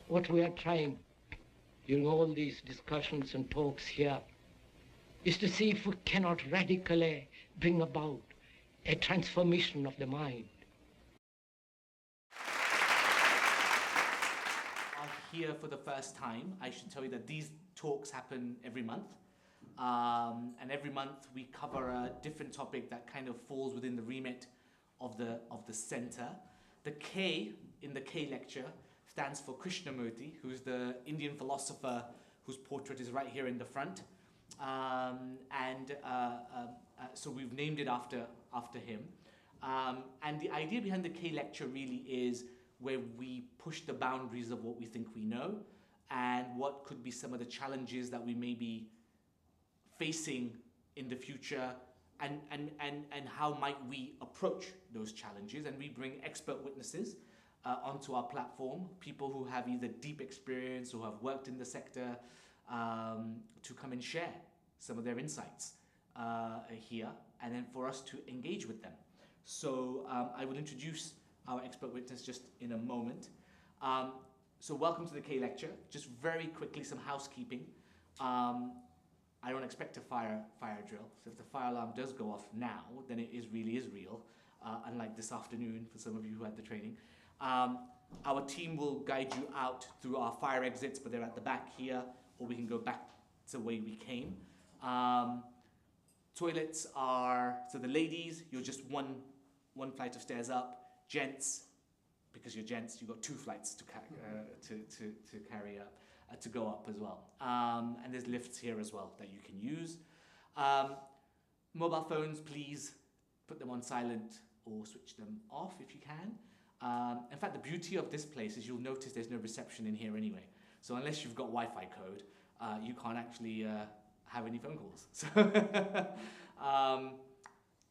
what we are trying during all these discussions and talks here is to see if we cannot radically bring about a transformation of the mind. Here for the first time, I should tell you that these talks happen every month. And every month we cover a different topic that kind of falls within the remit of the center. The K in the K lecture stands for Krishnamurti, who's the Indian philosopher whose portrait is right here in the front. So we've named it after him. And the idea behind the K lecture really is where we push the boundaries of what we think we know and what could be some of the challenges that we may be facing in the future, and how might we approach those challenges. And we bring expert witnesses onto our platform, people who have either deep experience or have worked in the sector, to come and share some of their insights here, and then for us to engage with them. So I will introduce our expert witness just in a moment. So welcome to the K lecture. Just very quickly, some housekeeping. I don't expect a fire drill, so if the fire alarm does go off now, then it really is real, unlike this afternoon for some of you who had the training. Our team will guide you out through our fire exits, but they're at the back here, or we can go back to the way we came. Toilets are, so the ladies, you're just one flight of stairs up. Gents, because you're gents, you've got 2 flights to carry up, to go up as well. And there's lifts here as well that you can use. Mobile phones, please put them on silent or switch them off if you can. In fact, the beauty of this place is you'll notice there's no reception in here anyway. So unless you've got Wi-Fi code, you can't actually have any phone calls. So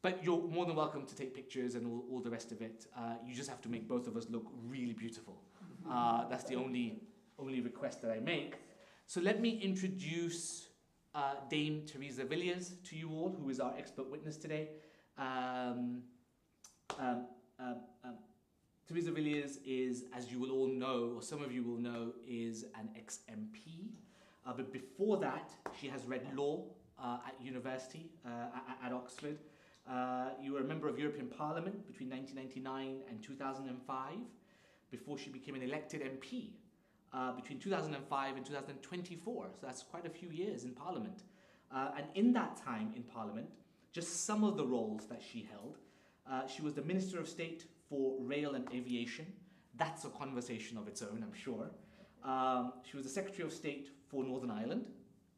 but you're more than welcome to take pictures and all the rest of it. You just have to make both of us look really beautiful. That's the only request that I make. So let me introduce Dame Theresa Villiers to you all, who is our expert witness today. Theresa Villiers is, as you will all know, or some of you will know, is an ex-MP. But before that, she has read law at university, at Oxford. You were a member of European Parliament between 1999 and 2005, before she became an elected MP between 2005 and 2024. So that's quite a few years in Parliament. And in that time in Parliament, just some of the roles that she held, she was the Minister of State for Rail and Aviation. That's a conversation of its own, I'm sure. She was the Secretary of State for Northern Ireland,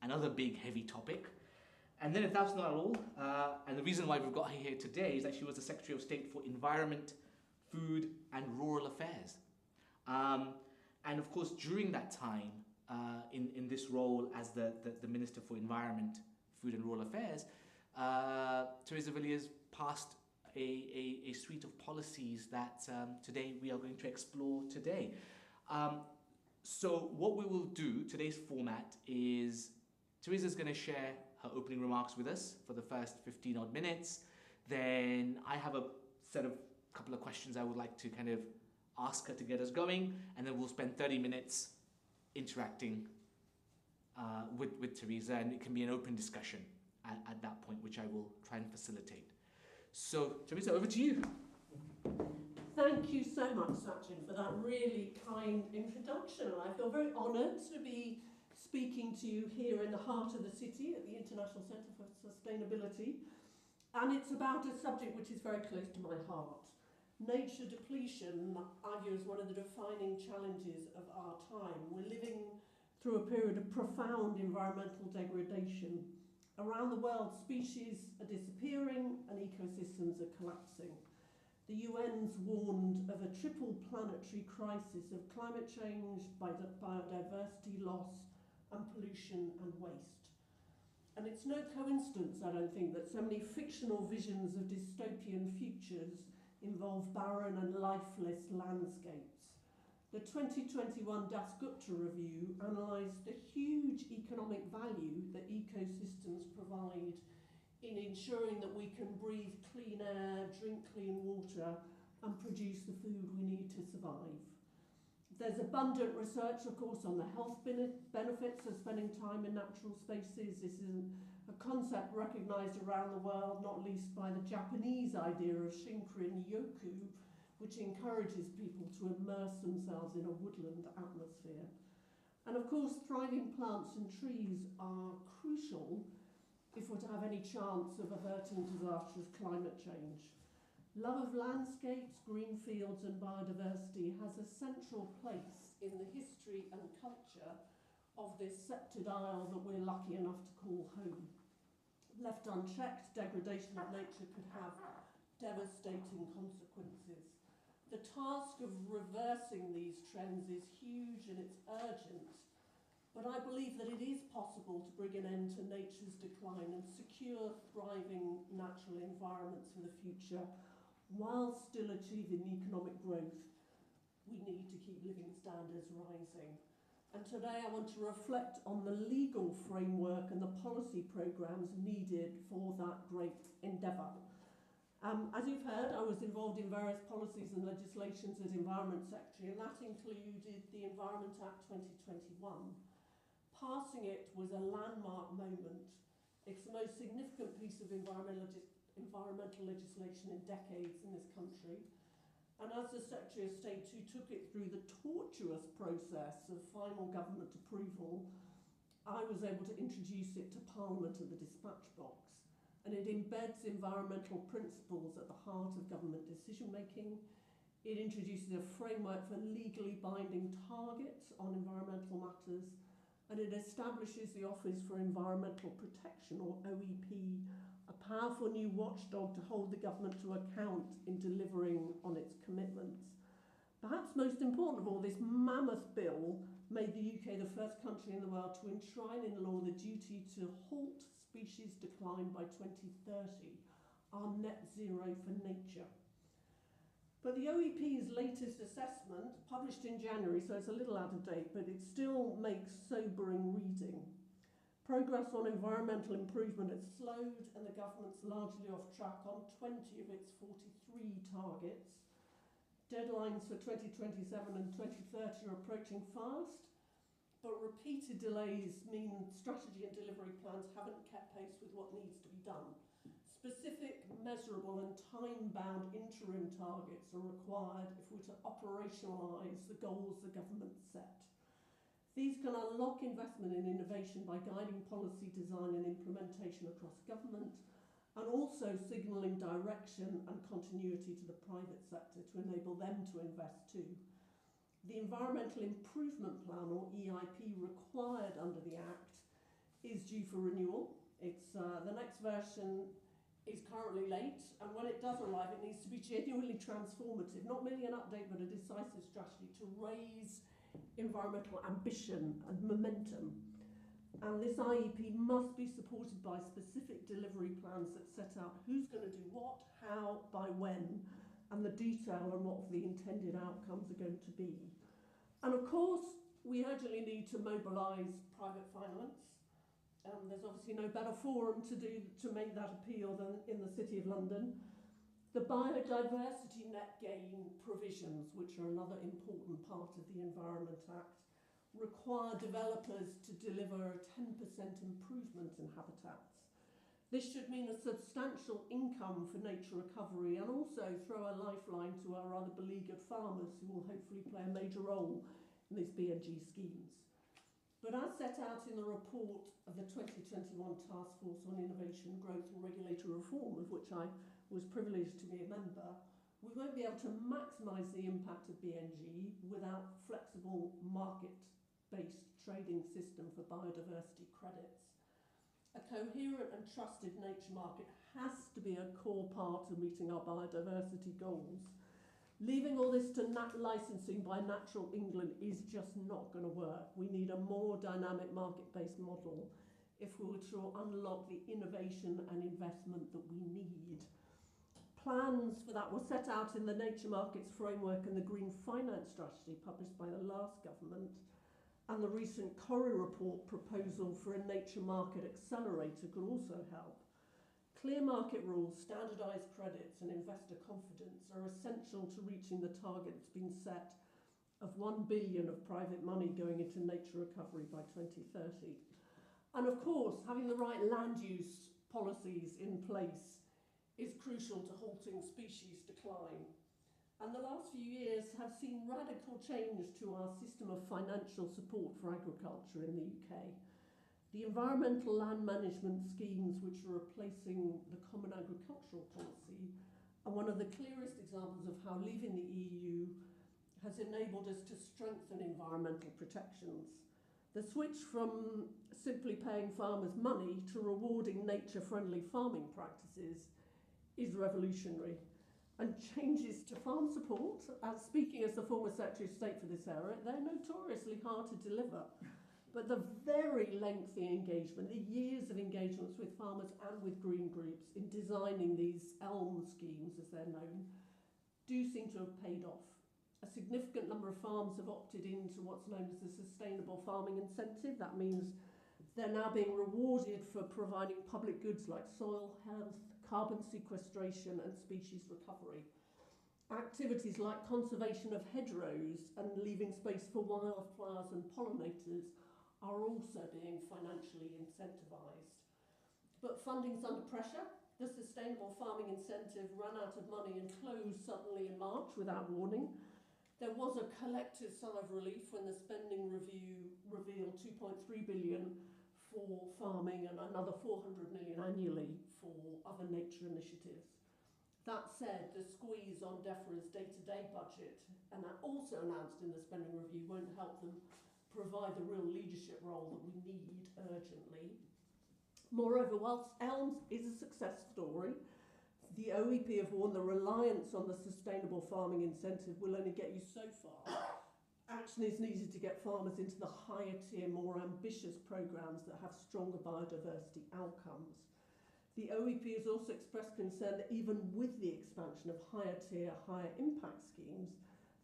another big, heavy topic. And then if that's not all, and the reason why we've got her here today is that she was the Secretary of State for Environment, Food and Rural Affairs. And of course, during that time, in this role as the Minister for Environment, Food and Rural Affairs, Theresa Villiers passed a suite of policies that today we are going to explore today. So what we will do, today's format is Theresa's going to share her opening remarks with us for the first 15 odd minutes. Then I have a couple of questions I would like to kind of ask her to get us going, and then we'll spend 30 minutes interacting with Theresa, and it can be an open discussion at that point, which I will try and facilitate. So Theresa, over to you. Thank you so much, Sachin, for that really kind introduction. I feel very honoured to be speaking to you here in the heart of the city at the International Centre for Sustainability. And it's about a subject which is very close to my heart. Nature depletion, I view as one of the defining challenges of our time. We're living through a period of profound environmental degradation. Around the world, species are disappearing and ecosystems are collapsing. The UN's warned of a triple planetary crisis of climate change, biodiversity loss, and pollution and waste. And it's no coincidence, I don't think, that so many fictional visions of dystopian futures involve barren and lifeless landscapes. The 2021 Dasgupta Review analysed the huge economic value that ecosystems provide in ensuring that we can breathe clean air, drink clean water, and produce the food we need to survive. There's abundant research, of course, on the health benefits of spending time in natural spaces. This is a concept recognised around the world, not least by the Japanese idea of Shinrin Yoku, which encourages people to immerse themselves in a woodland atmosphere. And of course, thriving plants and trees are crucial if we're to have any chance of averting disastrous climate change. Love of landscapes, green fields and biodiversity has a central place in the history and culture of this sceptred isle that we're lucky enough to call home. Left unchecked, degradation of nature could have devastating consequences. The task of reversing these trends is huge and it's urgent, but I believe that it is possible to bring an end to nature's decline and secure thriving natural environments for the future while still achieving economic growth. We need to keep living standards rising. And today I want to reflect on the legal framework and the policy programmes needed for that great endeavour. As you've heard, I was involved in various policies and legislations as Environment Secretary, and that included the Environment Act 2021. Passing it was a landmark moment. It's the most significant piece of environmental legislation in decades in this country. And as the Secretary of State who took it through the tortuous process of final government approval, I was able to introduce it to Parliament at the dispatch box. And it embeds environmental principles at the heart of government decision making. It introduces a framework for legally binding targets on environmental matters, and it establishes the Office for Environmental Protection, or OEP, a powerful new watchdog to hold the government to account in delivering on its commitments. Perhaps most important of all, this mammoth bill made the UK the first country in the world to enshrine in law the duty to halt species decline by 2030, our net zero for nature. But the OEP's latest assessment, published in January, so it's a little out of date, but it still makes sobering reading. Progress on environmental improvement has slowed, and the government's largely off track on 20 of its 43 targets. Deadlines for 2027 and 2030 are approaching fast, but repeated delays mean strategy and delivery plans haven't kept pace with what needs to be done. Specific, measurable and time-bound interim targets are required if we're to operationalise the goals the government set. These can unlock investment in innovation by guiding policy design and implementation across government, and also signalling direction and continuity to the private sector to enable them to invest too. The Environmental Improvement Plan, or EIP, required under the Act is due for renewal. It's the next version is currently late, and when it does arrive, it needs to be genuinely transformative, not merely an update, but a decisive strategy to raise environmental ambition and momentum. And this IEP must be supported by specific delivery plans that set out who's going to do what, how, by when, and the detail on what the intended outcomes are going to be. And of course, we urgently need to mobilise private finance. There's obviously no better forum to make that appeal than in the City of London. The Biodiversity Net Gain provisions, which are another important part of the Environment Act, require developers to deliver a 10% improvement in habitats. This should mean a substantial income for nature recovery and also throw a lifeline to our rather beleaguered farmers who will hopefully play a major role in these BNG schemes. But as set out in the report of the 2021 Task Force on Innovation, Growth and Regulatory Reform, of which I was privileged to be a member, we won't be able to maximise the impact of BNG without flexible market-based trading system for biodiversity credits. A coherent and trusted nature market has to be a core part of meeting our biodiversity goals. Leaving all this to licensing by Natural England is just not going to work. We need a more dynamic market-based model if we were to unlock the innovation and investment that we need. Plans for that were set out in the Nature Markets Framework and the Green Finance Strategy published by the last government, and the recent Corrie report proposal for a nature market accelerator could also help. Clear market rules, standardised credits and investor confidence are essential to reaching the target that's been set of 1 billion of private money going into nature recovery by 2030. And of course, having the right land use policies in place is crucial to halting species decline. And the last few years have seen radical change to our system of financial support for agriculture in the UK. The environmental land management schemes which are replacing the common agricultural policy are one of the clearest examples of how leaving the EU has enabled us to strengthen environmental protections. The switch from simply paying farmers money to rewarding nature-friendly farming practices is revolutionary. And changes to farm support, speaking as the former Secretary of State for this era, they're notoriously hard to deliver. But the very lengthy engagement, the years of engagements with farmers and with green groups in designing these ELM schemes, as they're known, do seem to have paid off. A significant number of farms have opted into what's known as the Sustainable Farming Incentive. That means they're now being rewarded for providing public goods like soil health, carbon sequestration and species recovery. Activities like conservation of hedgerows and leaving space for wildflowers and pollinators are also being financially incentivised. But funding's under pressure. The Sustainable Farming Incentive ran out of money and closed suddenly in March without warning. There was a collective sigh of relief when the spending review revealed 2.3 billion for farming and another 400 million annually for other nature initiatives. That said, the squeeze on DEFRA's day-to-day budget, and that also announced in the spending review, won't help them provide the real leadership role that we need urgently. Moreover, whilst ELMS is a success story, the OEP have warned the reliance on the Sustainable Farming Incentive will only get you so far. Action is needed to get farmers into the higher tier, more ambitious programmes that have stronger biodiversity outcomes. The OEP has also expressed concern that even with the expansion of higher tier, higher impact schemes,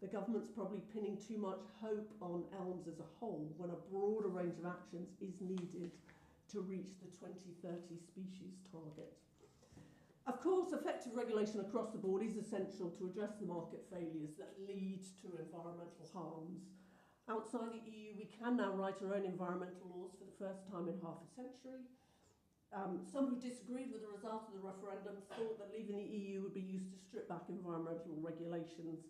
the government's probably pinning too much hope on ELMS as a whole when a broader range of actions is needed to reach the 2030 species target. Of course, effective regulation across the board is essential to address the market failures that lead to environmental harms. Outside the EU, we can now write our own environmental laws for the first time in half a century. Some who disagreed with the result of the referendum thought that leaving the EU would be used to strip back environmental regulations,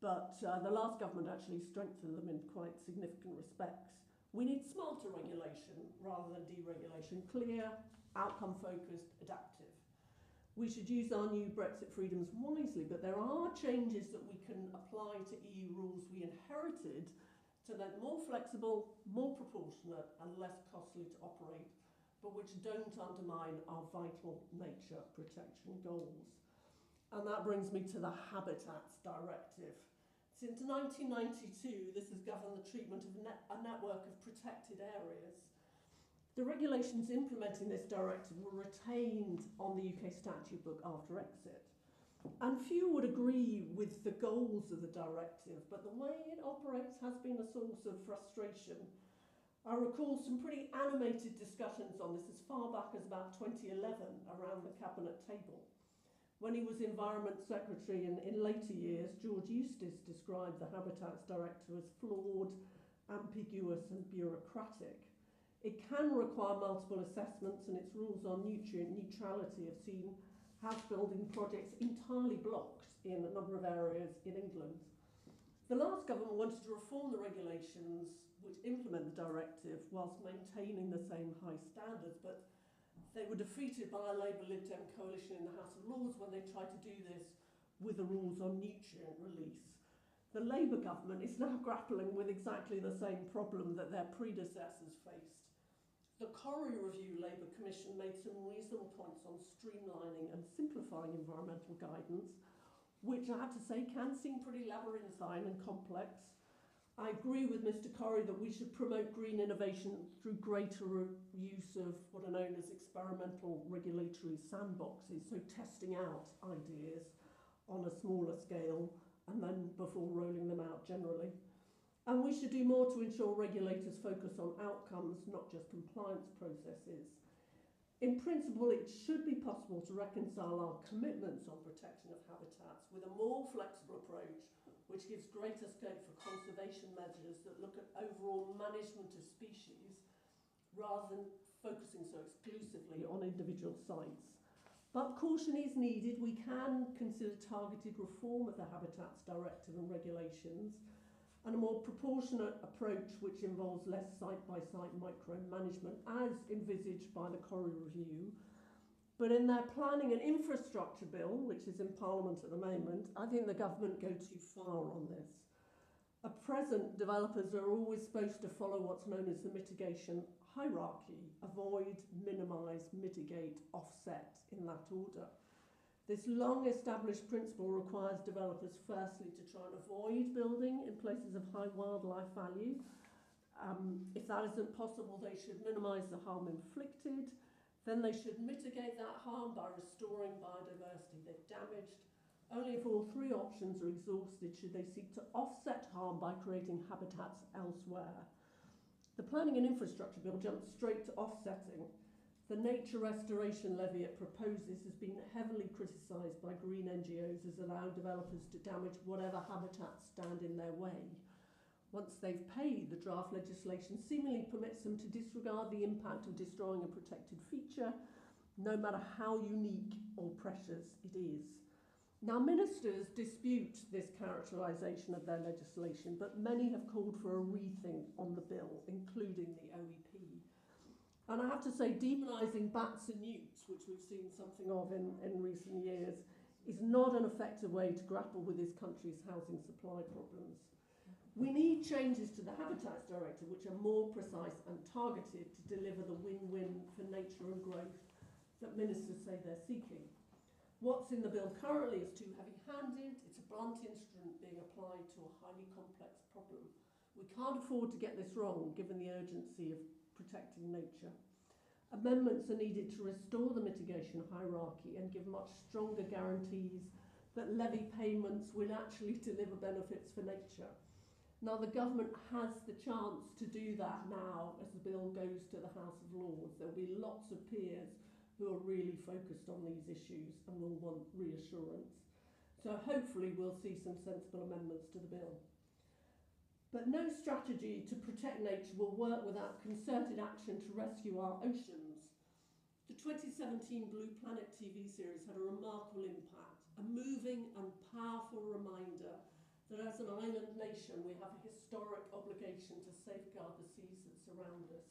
but the last government actually strengthened them in quite significant respects. We need smarter regulation rather than deregulation, clear, outcome-focused, adaptive. We should use our new Brexit freedoms wisely, but there are changes that we can apply to EU rules we inherited to make more flexible, more proportionate and less costly to operate, but which don't undermine our vital nature protection goals. And that brings me to the Habitats Directive. Since 1992, this has governed the treatment of a network of protected areas. The regulations implementing this directive were retained on the UK statute book after exit. And few would agree with the goals of the directive, but the way it operates has been a source of frustration. I recall some pretty animated discussions on this as far back as about 2011 around the cabinet table. When he was Environment Secretary in later years, George Eustice described the Habitats Directive as flawed, ambiguous and bureaucratic. It can require multiple assessments, and its rules on nutrient neutrality have seen house building projects entirely blocked in a number of areas in England. The last government wanted to reform the regulations which implement the directive whilst maintaining the same high standards, but they were defeated by a Labour Lib Dem coalition in the House of Lords when they tried to do this with the rules on nutrient release. The Labour government is now grappling with exactly the same problem that their predecessors faced. The Corrie Review Labour Commission made some reasonable points on streamlining and simplifying environmental guidance, which I have to say can seem pretty labyrinthine and complex. I agree with Mr. Corrie that we should promote green innovation through greater use of what are known as experimental regulatory sandboxes, so testing out ideas on a smaller scale and then before rolling them out generally. And we should do more to ensure regulators focus on outcomes, not just compliance processes. In principle, it should be possible to reconcile our commitments on protection of habitats with a more flexible approach which gives greater scope for conservation measures that look at overall management of species rather than focusing so exclusively on individual sites. But caution is needed. We can consider targeted reform of the Habitats Directive and regulations, and a more proportionate approach which involves less site-by-site micromanagement as envisaged by the Corrie Review. But in their planning and infrastructure bill, which is in Parliament at the moment, I think the government go too far on this. At present, developers are always supposed to follow what's known as the mitigation hierarchy: avoid, minimise, mitigate, offset, in that order. This long-established principle requires developers firstly to try and avoid building in places of high wildlife value. If that isn't possible, they should minimise the harm inflicted. Then they should mitigate that harm by restoring biodiversity they've damaged. Only if all three options are exhausted should they seek to offset harm by creating habitats elsewhere. The Planning and Infrastructure Bill jumps straight to offsetting. The nature restoration levy it proposes has been heavily criticised by green NGOs as allowing developers to damage whatever habitats stand in their way. Once they've paid, the draft legislation seemingly permits them to disregard the impact of destroying a protected feature, no matter how unique or precious it is. Now, ministers dispute this characterisation of their legislation, but many have called for a rethink on the bill, including the OEP. And I have to say, demonising bats and newts, which we've seen something of in recent years, is not an effective way to grapple with this country's housing supply problems. We need changes to the Habitats Directive which are more precise and targeted to deliver the win-win for nature and growth that ministers say they're seeking. What's in the bill currently is too heavy-handed. It's a blunt instrument being applied to a highly complex problem. We can't afford to get this wrong, given the urgency of protecting nature. Amendments are needed to restore the mitigation hierarchy and give much stronger guarantees that levy payments will actually deliver benefits for nature. Now, the government has the chance to do that now as the bill goes to the House of Lords. There'll be lots of peers who are really focused on these issues and will want reassurance. So hopefully we'll see some sensible amendments to the bill. But no strategy to protect nature will work without concerted action to rescue our oceans. The 2017 Blue Planet TV series had a remarkable impact, a moving and powerful reminder that as an island nation we have a historic obligation to safeguard the seas that surround us.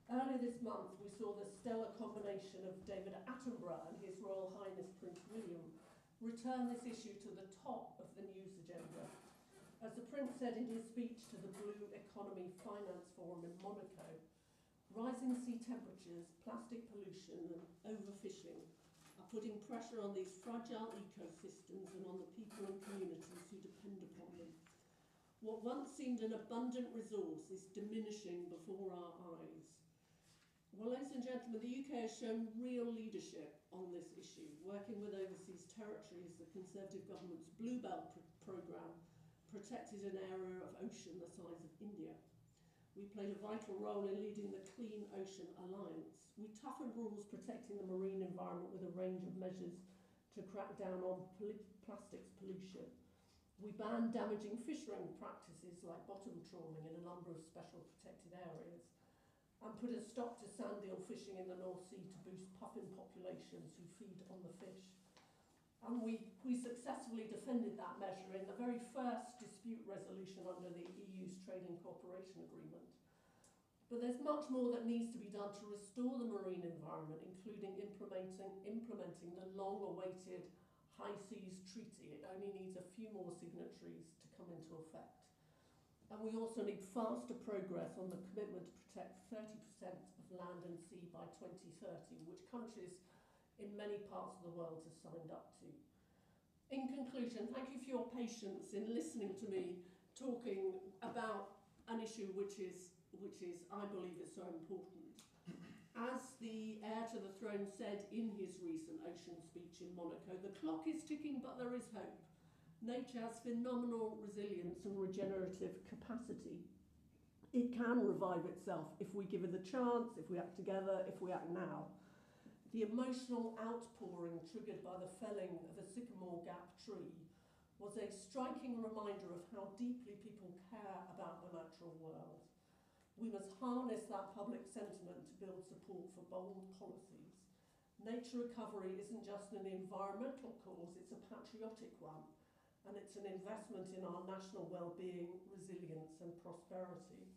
Earlier this month we saw the stellar combination of David Attenborough and His Royal Highness Prince William return this issue to the top of the news agenda. As the Prince said in his speech to the Blue Economy Finance Forum in Monaco, rising sea temperatures, plastic pollution and overfishing are putting pressure on these fragile ecosystems and on the people and communities who depend upon them. What once seemed an abundant resource is diminishing before our eyes. Well, ladies and gentlemen, the UK has shown real leadership on this issue, working with overseas territories. The Conservative government's Blue Belt programme protected an area of ocean the size of India. We played a vital role in leading the Clean Ocean Alliance. We toughened rules protecting the marine environment with a range of measures to crack down on plastics pollution. We banned damaging fishing practices like bottom trawling in a number of special protected areas and put a stop to sand eel fishing in the North Sea to boost puffin populations who feed on the fish. And we successfully defended that measure in the very first dispute resolution under the EU's Trading Cooperation Agreement. But there's much more that needs to be done to restore the marine environment, including implementing the long-awaited High Seas Treaty. It only needs a few more signatories to come into effect. And we also need faster progress on the commitment to protect 30% of land and sea by 2030, which countries in many parts of the world has signed up to. In conclusion, thank you for your patience in listening to me talking about an issue which is I believe is so important. As the heir to the throne said in his recent ocean speech in Monaco, the clock is ticking but there is hope. Nature has phenomenal resilience and regenerative capacity. It can revive itself if we give it the chance, if we act together, if we act now. The emotional outpouring triggered by the felling of a sycamore gap tree was a striking reminder of how deeply people care about the natural world. We must harness that public sentiment to build support for bold policies. Nature recovery isn't just an environmental cause, it's a patriotic one, and it's an investment in our national well-being, resilience and prosperity.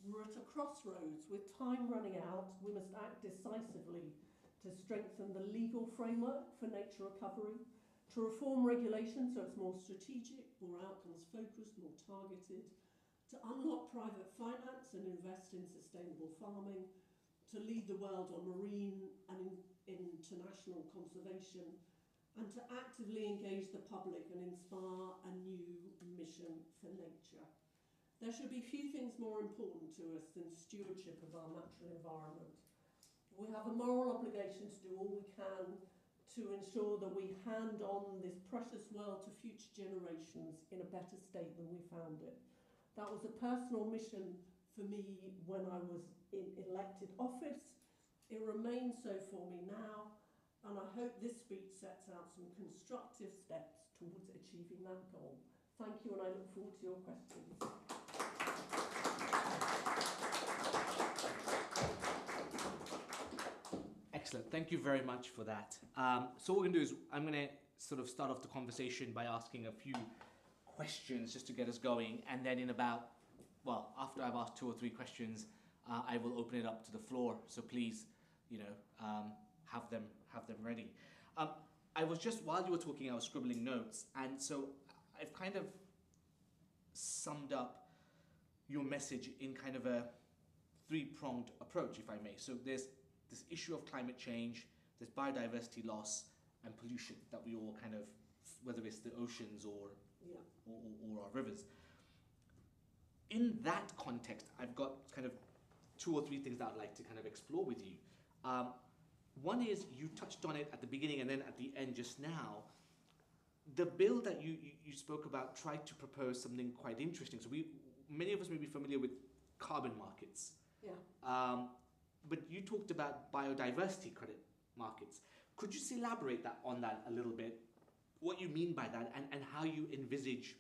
We're at a crossroads. With time running out, we must act decisively to strengthen the legal framework for nature recovery, to reform regulation so it's more strategic, more outcomes focused, more targeted, to unlock private finance and invest in sustainable farming, to lead the world on marine and international conservation, and to actively engage the public and inspire a new mission for nature. There should be few things more important to us than stewardship of our natural environment. We have a moral obligation to do all we can to ensure that we hand on this precious world to future generations in a better state than we found it. That was a personal mission for me when I was in elected office. It remains so for me now, and I hope this speech sets out some constructive steps towards achieving that goal. Thank you, and I look forward to your questions. Excellent. Thank you very much for that. So what we're going to do is I'm going to sort of start off the conversation by asking a few questions just to get us going, and then in about, well, after I've asked 2 or 3 questions, I will open it up to the floor. So please, you know, have them ready. I was just, while you were talking, I was scribbling notes, and so I've kind of summed up your message in kind of a 3-pronged approach, if I may. So there's this issue of climate change, there's biodiversity loss and pollution that we all kind of, whether it's the oceans or our rivers. In that context, I've got kind of 2 or 3 things that I'd like to kind of explore with you. One is, you touched on it at the beginning and then at the end just now. The bill that you spoke about tried to propose something quite interesting. So many of us may be familiar with carbon markets. Yeah. But you talked about biodiversity credit markets. Could you elaborate on that a little bit? What you mean by that, and how you envisage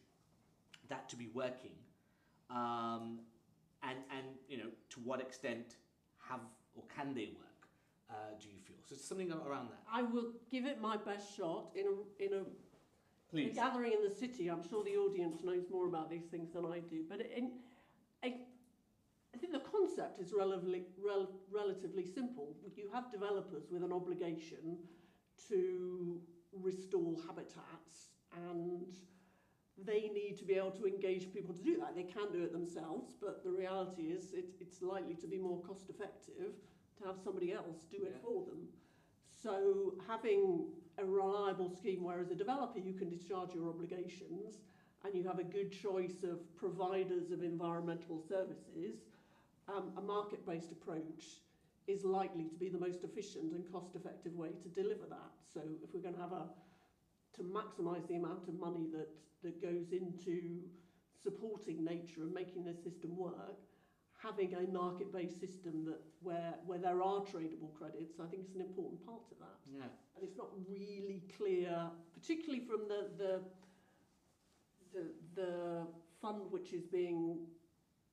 that to be working, and you know, to what extent have or can they work? Do you feel so? Something around that. I will give it my best shot in a Please. gathering in the city. I'm sure the audience knows more about these things than I do, but I think the concept is relatively simple. You have developers with an obligation to restore habitats, and they need to be able to engage people to do that. They can do it themselves, but the reality is it's likely to be more cost effective to have somebody else do it for them. So having a reliable scheme where as a developer you can discharge your obligations and you have a good choice of providers of environmental services, a market-based approach is likely to be the most efficient and cost-effective way to deliver that. So if we're going to to maximise the amount of money that goes into supporting nature and making the system work, having a market-based system where there are tradable credits, I think is an important part of that. Yeah. And it's not really clear, particularly from the fund which is being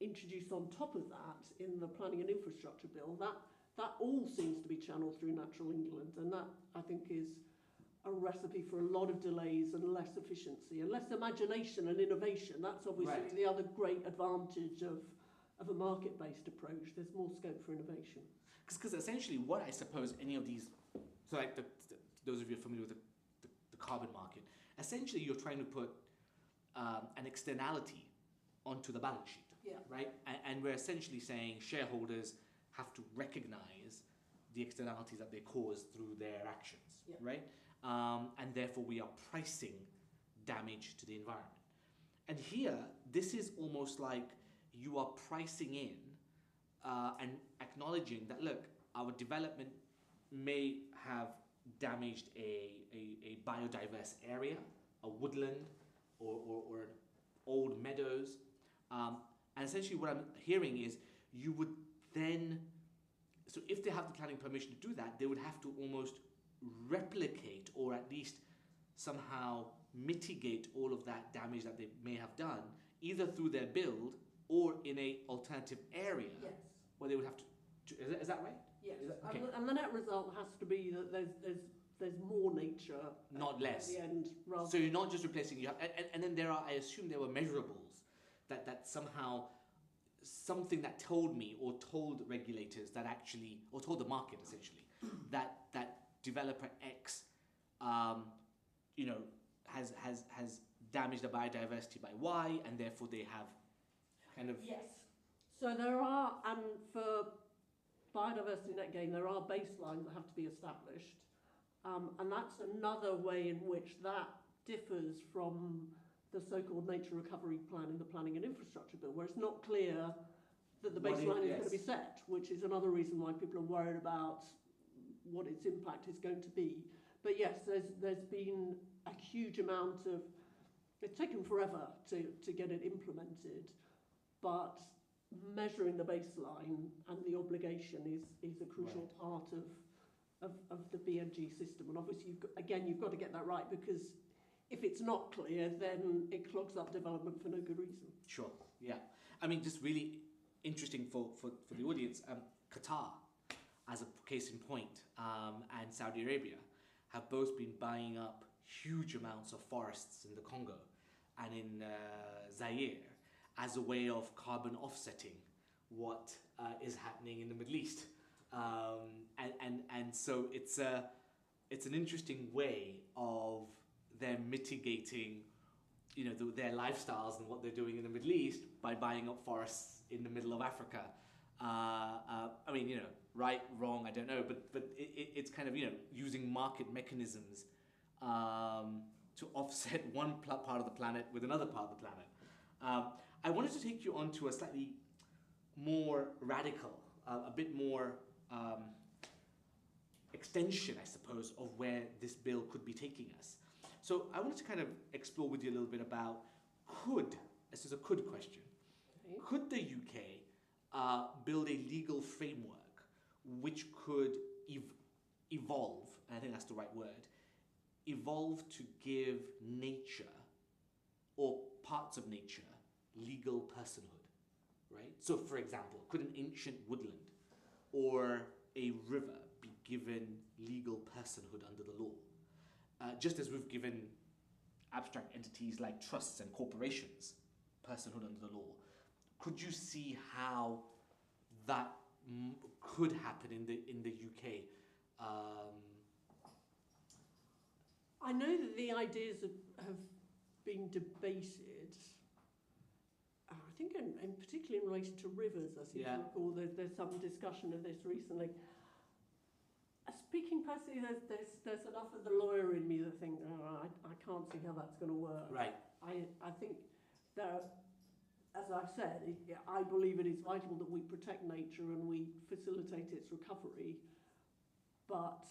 introduced on top of that in the Planning and Infrastructure Bill, that all seems to be channeled through Natural England, and that, I think, is a recipe for a lot of delays and less efficiency and less imagination and innovation. That's obviously the other great advantage of a market-based approach. There's more scope for innovation. Because essentially what I suppose any of these, so like those of you familiar with the carbon market, essentially you're trying to put an externality onto the balance sheet. Yeah. Right? And we're essentially saying shareholders have to recognize the externalities that they cause through their actions, right? And therefore we are pricing damage to the environment. And here, this is almost like you are pricing in and acknowledging that, look, our development may have damaged a biodiverse area, a woodland, or an old meadows. And essentially what I'm hearing is you would then, so if they have the planning permission to do that, they would have to almost replicate or at least somehow mitigate all of that damage that they may have done, either through their build or in a alternative area Yes. where they would have to is that right? Yes. Is that, okay. And the net result has to be that there's more nature, Not less. at the end. Rather So you're not just replacing, you have, and then I assume there were measurables that somehow, something that told me or told regulators that actually, or told the market essentially, that developer X, has damaged the biodiversity by Y, and therefore they have kind of... Yes. So there are, and for biodiversity net gain, there are baselines that have to be established. And that's another way in which that differs from the so-called nature recovery plan in the Planning and Infrastructure Bill, where it's not clear that the baseline is going to be set, which is another reason why people are worried about what its impact is going to be. But yes, there's been a huge amount of... It's taken forever to get it implemented, but measuring the baseline and the obligation is a crucial part of the BNG system. And obviously, you've got to get that right, because if it's not clear, then it clogs up development for no good reason. Sure, yeah. I mean, just really interesting for the audience, Qatar, as a case in point, and Saudi Arabia have both been buying up huge amounts of forests in the Congo and in Zaire as a way of carbon offsetting what is happening in the Middle East. And so it's an interesting way of them mitigating, their lifestyles and what they're doing in the Middle East by buying up forests in the middle of Africa. I mean, right, wrong, I don't know, but it's kind of, using market mechanisms to offset one part of the planet with another part of the planet. I wanted to take you on to a slightly more radical, a bit more extension, I suppose, of where this bill could be taking us. So I wanted to kind of explore with you a little bit about this is a could question, Okay. could the UK build a legal framework which could evolve, and I think that's the right word, evolve to give nature or parts of nature legal personhood, right? So for example, could an ancient woodland or a river be given legal personhood under the law? Just as we've given abstract entities like trusts and corporations personhood under the law, could you see how that could happen in the UK? I know that the ideas have been debated. I think, in particularly in relation to rivers, I seem to recall there's some discussion of this recently. Speaking personally, there's enough of the lawyer in me that think, I can't see how that's going to work. Right. I think that, as I've said, I believe it is vital that we protect nature and we facilitate its recovery, but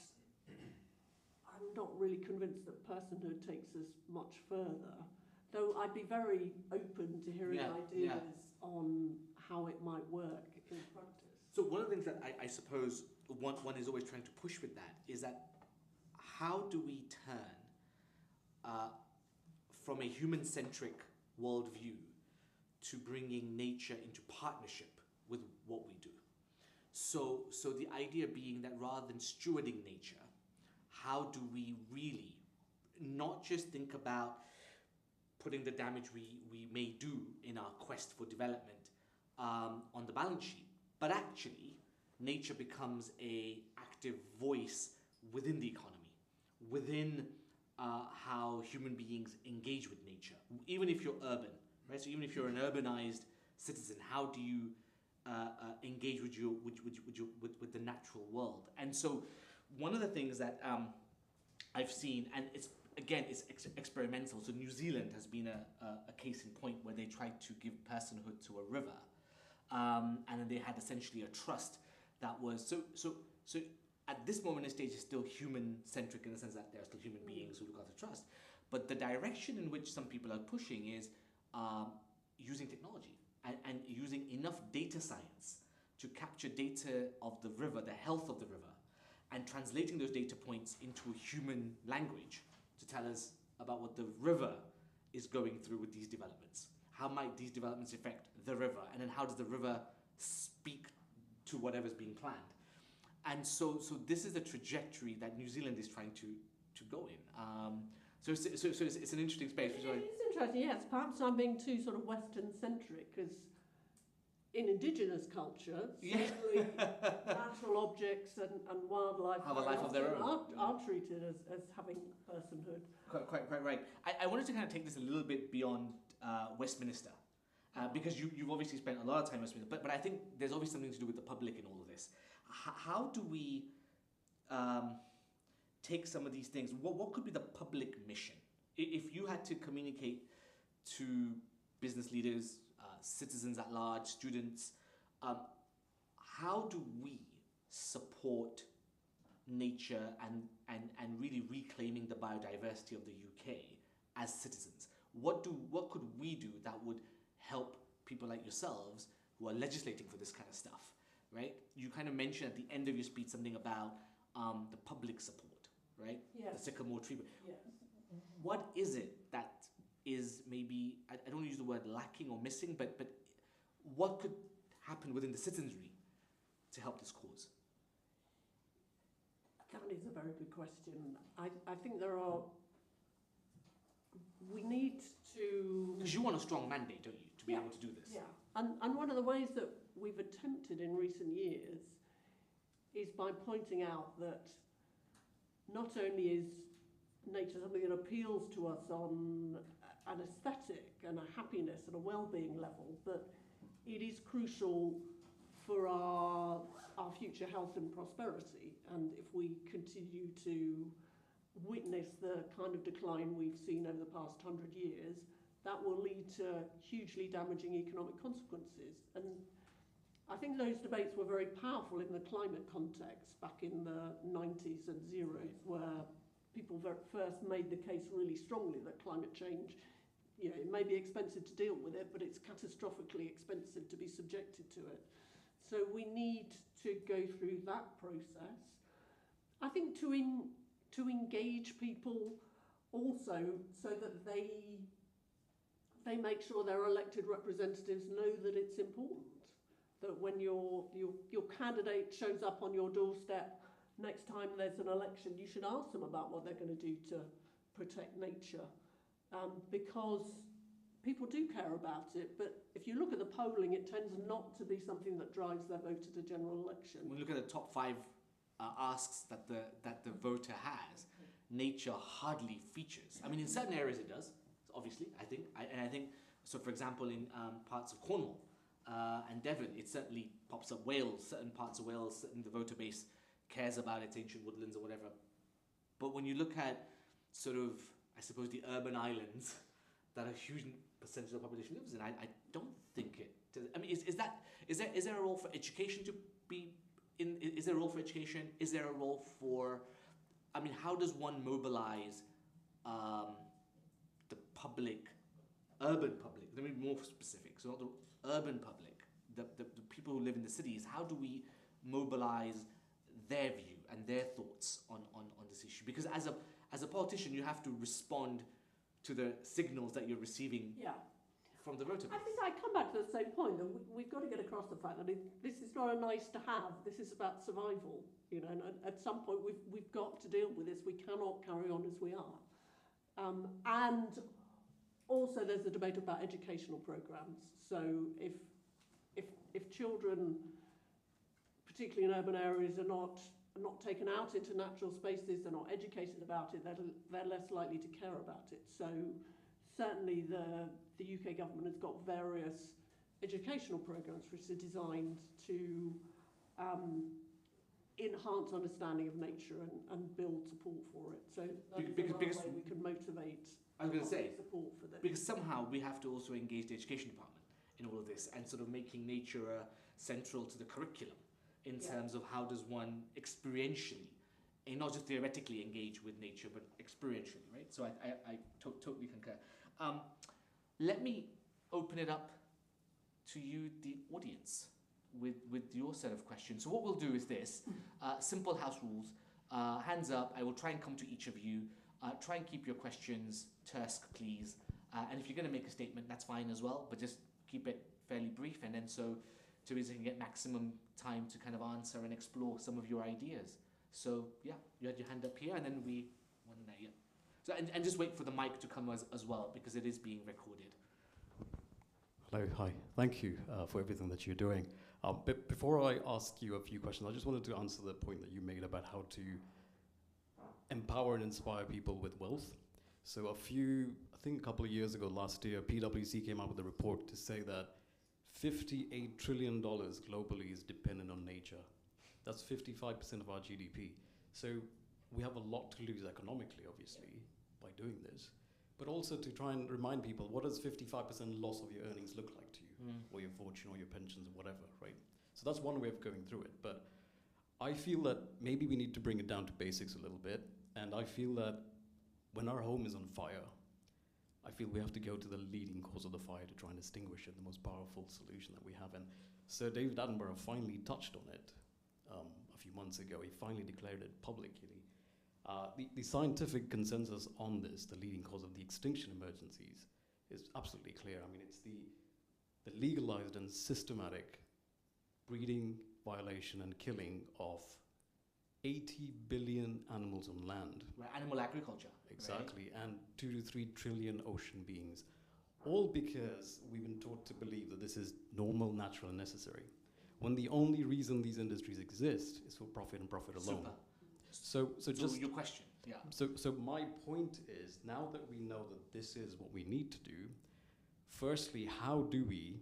I'm not really convinced that personhood takes us much further. Though I'd be very open to hearing ideas on how it might work in practice. So one of the things that I suppose one is always trying to push with that is that how do we turn from a human-centric worldview to bringing nature into partnership with what we do? So the idea being that rather than stewarding nature, how do we really not just think about putting the damage we may do in our quest for development on the balance sheet, but actually nature becomes an active voice within the economy, within how human beings engage with nature, even if you're urban, right? So even if you're an urbanized citizen, how do you engage with the natural world? And so one of the things that I've seen, and it's experimental. So New Zealand has been a case in point where they tried to give personhood to a river, and then they had essentially a trust that was so at this moment in stage is still human-centric in the sense that there are still human beings who look after trust. But the direction in which some people are pushing is using technology and using enough data science to capture data of the river, the health of the river, and translating those data points into a human language to tell us about what the river is going through with these developments. How might these developments affect the river? And then how does the river speak to whatever's being planned? And so this is the trajectory that New Zealand is trying to go in. So it's an interesting space. It's interesting, yes. Perhaps I'm being too sort of Western-centric, because in indigenous culture, certainly natural objects and wildlife have a life of their own. Are treated as having personhood. Quite right. I wanted to kind of take this a little bit beyond Westminster, because you've obviously spent a lot of time in Westminster, but I think there's obviously something to do with the public in all of this. How do we take some of these things? What could be the public mission? If you had to communicate to business leaders, citizens at large, students, how do we support nature and really reclaiming the biodiversity of the UK as citizens? What could we do that would help people like yourselves who are legislating for this kind of stuff, right? You kind of mentioned at the end of your speech something about the public support, right? Yes. The sycamore tree. Yes. What is it that is maybe, I don't want to use the word lacking or missing, but what could happen within the citizenry to help this cause? That is a very good question. I think we need to... Because you want a strong mandate, don't you, to be able to do this? Yeah, and one of the ways that we've attempted in recent years is by pointing out that not only is nature something that appeals to us on an aesthetic and a happiness and a well-being level, but it is crucial for our future health and prosperity. And if we continue to witness the kind of decline we've seen over the past 100 years, that will lead to hugely damaging economic consequences. And I think those debates were very powerful in the climate context back in the 90s and zeros, where people first made the case really strongly that climate change, it may be expensive to deal with it, but it's catastrophically expensive to be subjected to it. So we need to go through that process. I think to engage people also, so that they make sure their elected representatives know that it's important. That when your candidate shows up on your doorstep next time there's an election, you should ask them about what they're going to do to protect nature, because people do care about it. But if you look at the polling, it tends not to be something that drives their vote at a general election. When you look at the top 5 asks that the voter has, nature hardly features. I mean, in certain areas it does, obviously, I think. I think, so for example, in parts of Cornwall and Devon, it certainly pops up. Wales, certain parts of Wales, certain the voter base cares about its ancient woodlands or whatever. But when you look at sort of, I suppose, the urban islands that a huge percentage of the population lives in, I don't think it does. I mean, is there a role for education to be in? Is there a role for education? Is there a role for, I mean, how does one mobilize the public, urban public? Let me be more specific. So not the urban public, the people who live in the cities. How do we mobilize their view and their thoughts on this issue? Because as a politician, you have to respond to the signals that you're receiving from the voter base. I think I come back to the same point, that we've got to get across the fact that this is not a nice to have. This is about survival, and at some point we've got to deal with this. We cannot carry on as we are. And also there's the debate about educational programs. So if children, particularly in urban areas, are not taken out into natural spaces, they're not educated about it, they're less likely to care about it. So certainly the UK government has got various educational programs which are designed to enhance understanding of nature and build support for it. So that's because way we can motivate support for this. Because somehow we have to also engage the education department in all of this and sort of making nature central to the curriculum in terms of how does one experientially, and not just theoretically engage with nature, but experientially, right? So I totally concur. Let me open it up to you, the audience, with your set of questions. So what we'll do is this, simple house rules, hands up, I will try and come to each of you. Try and keep your questions terse, please. And if you're going to make a statement, that's fine as well, but just keep it fairly brief, and then so Theresa can get maximum time to kind of answer and explore some of your ideas. So yeah, you had your hand up here, and then one there, yeah. So and just wait for the mic to come as well, because it is being recorded. Hello, hi. Thank you for everything that you're doing. But before I ask you a few questions, I just wanted to answer the point that you made about how to empower and inspire people with wealth. So I think a couple of years ago, last year, PwC came out with a report to say that $58 trillion globally is dependent on nature. That's 55% of our GDP. So we have a lot to lose economically, obviously, by doing this. But also to try and remind people, what does 55% loss of your earnings look like to you? Or your fortune, or your pensions, or whatever, right? So that's one way of going through it. But I feel that maybe we need to bring it down to basics a little bit. And I feel that when our home is on fire, I feel we have to go to the leading cause of the fire to try and extinguish it, the most powerful solution that we have. And Sir David Attenborough finally touched on it a few months ago. He finally declared it publicly. The scientific consensus on this, the leading cause of the extinction emergencies, is absolutely clear. I mean, it's the legalized and systematic breeding, violation, and killing of 80 billion animals on land. Right, animal agriculture. Exactly, right? and 2 to 3 trillion ocean beings. All because we've been taught to believe that this is normal, natural, and necessary, when the only reason these industries exist is for profit and profit alone. Super. So just your question, yeah. So my point is, now that we know that this is what we need to do, firstly, how do we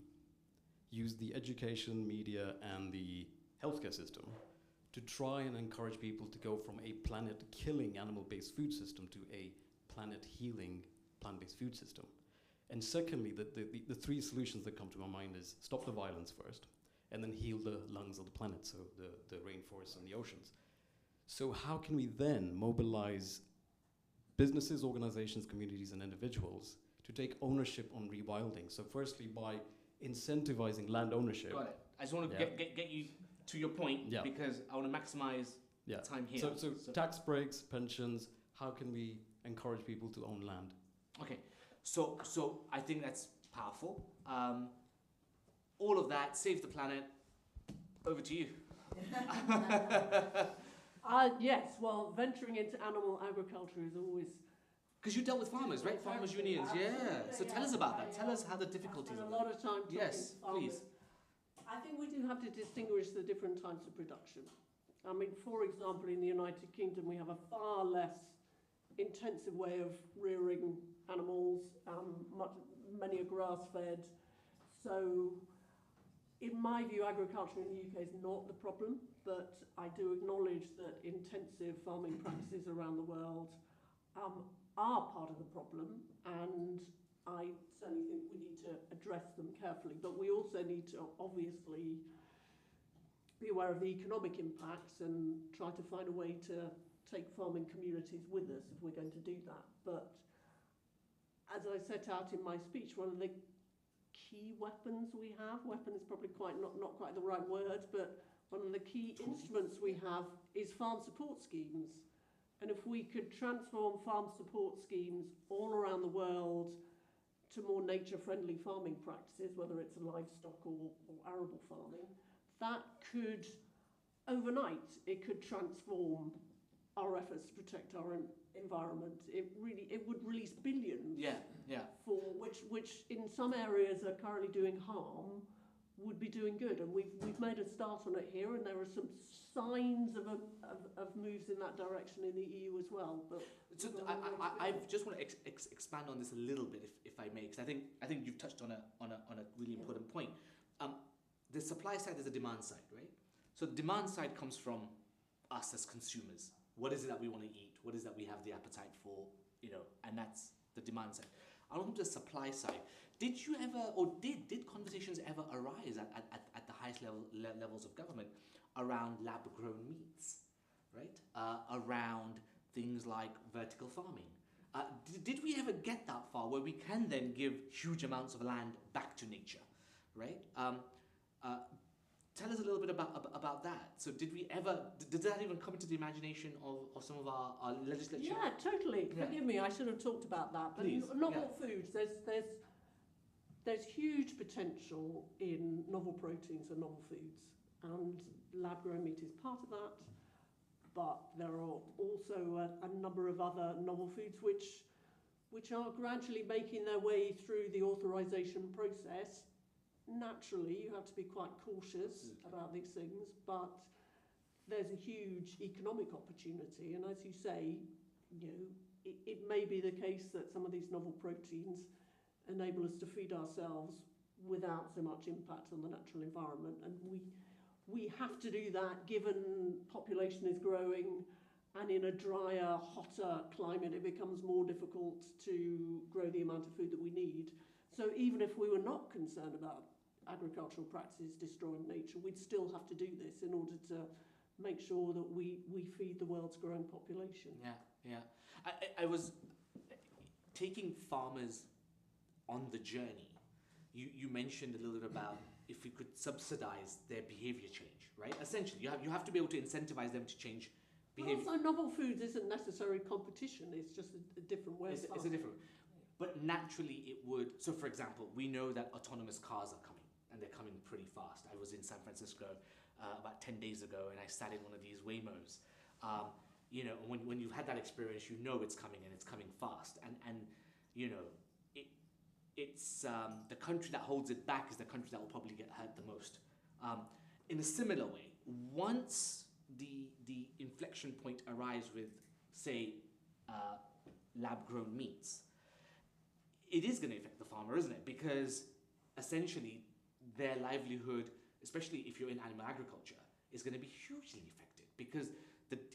use the education, media, and the healthcare system to try and encourage people to go from a planet-killing animal-based food system to a planet-healing plant-based food system? And secondly, the three solutions that come to my mind is stop the violence first, and then heal the lungs of the planet, so the rainforests and the oceans. So how can we then mobilize businesses, organizations, communities, and individuals to take ownership on rewilding? So firstly, by incentivizing land ownership. Got it. I just want to get you to your point, because I want to maximize time here. So tax breaks, pensions, how can we encourage people to own land? Okay, so I think that's powerful. All of that, save the planet, over to you. Yes, well, venturing into animal agriculture is always... Because you dealt with farmers, right? Farmers unions, So tell us about that. Tell us how the difficulties are. A lot of time talking to farmers. Please. I think we do have to distinguish the different types of production. I mean, for example, in the United Kingdom, we have a far less intensive way of rearing animals. Many are grass-fed. So, in my view, agriculture in the UK is not the problem, but I do acknowledge that intensive farming practices around the world are part of the problem, and I certainly think we need to address them carefully. But we also need to obviously be aware of the economic impacts and try to find a way to take farming communities with us if we're going to do that. But as I set out in my speech, one of the key weapons we have, weapon is probably not quite the right word, but one of the key instruments we have is farm support schemes. And if we could transform farm support schemes all around the world to more nature-friendly farming practices, whether it's livestock or arable farming, that could, overnight, it could transform our efforts to protect our environment. It would release billions. For which in some areas are currently doing harm, would be doing good, and we've made a start on it here, and there are some signs of moves in that direction in the EU as well. But so I just want to expand on this a little bit, if I may, because I think you've touched on a really important point. The supply side is the demand side, right? So the demand side comes from us as consumers. What is it that we want to eat? What is it that we have the appetite for? And that's the demand side. On the supply side, did you ever, or did conversations ever arise at the highest levels of government around lab-grown meats, right? Around things like vertical farming. Did we ever get that far where we can then give huge amounts of land back to nature, right? Tell us a little bit about about that. So did we ever, did that even come into the imagination of some of our legislature? Yeah, totally. Yeah. Forgive me, I should have talked about that. But Please, novel foods, there's huge potential in novel proteins and novel foods, and lab-grown meat is part of that. But there are also a number of other novel foods which are gradually making their way through the authorization process. Naturally, you have to be quite cautious about these things, but there's a huge economic opportunity. And as you say, it may be the case that some of these novel proteins enable us to feed ourselves without so much impact on the natural environment. And we have to do that given population is growing, and in a drier, hotter climate, it becomes more difficult to grow the amount of food that we need. So even if we were not concerned about agricultural practices destroying nature, we'd still have to do this in order to make sure that we feed the world's growing population. Yeah. I was taking farmers on the journey. You mentioned a little bit about if we could subsidize their behavior change, right? Essentially, you have to be able to incentivize them to change behavior. Also, novel foods isn't necessarily competition, it's just a different way of It's a different, but naturally it would. So for example, we know that autonomous cars are coming, and they're coming pretty fast. I was in San Francisco about 10 days ago, and I sat in one of these Waymos. When you've had that experience, you know it's coming, and it's coming fast. And it's the country that holds it back is the country that will probably get hurt the most. In a similar way, once the inflection point arrives with, say, lab-grown meats, it is going to affect the farmer, isn't it? Because essentially their livelihood, especially if you're in animal agriculture, is going to be hugely affected, because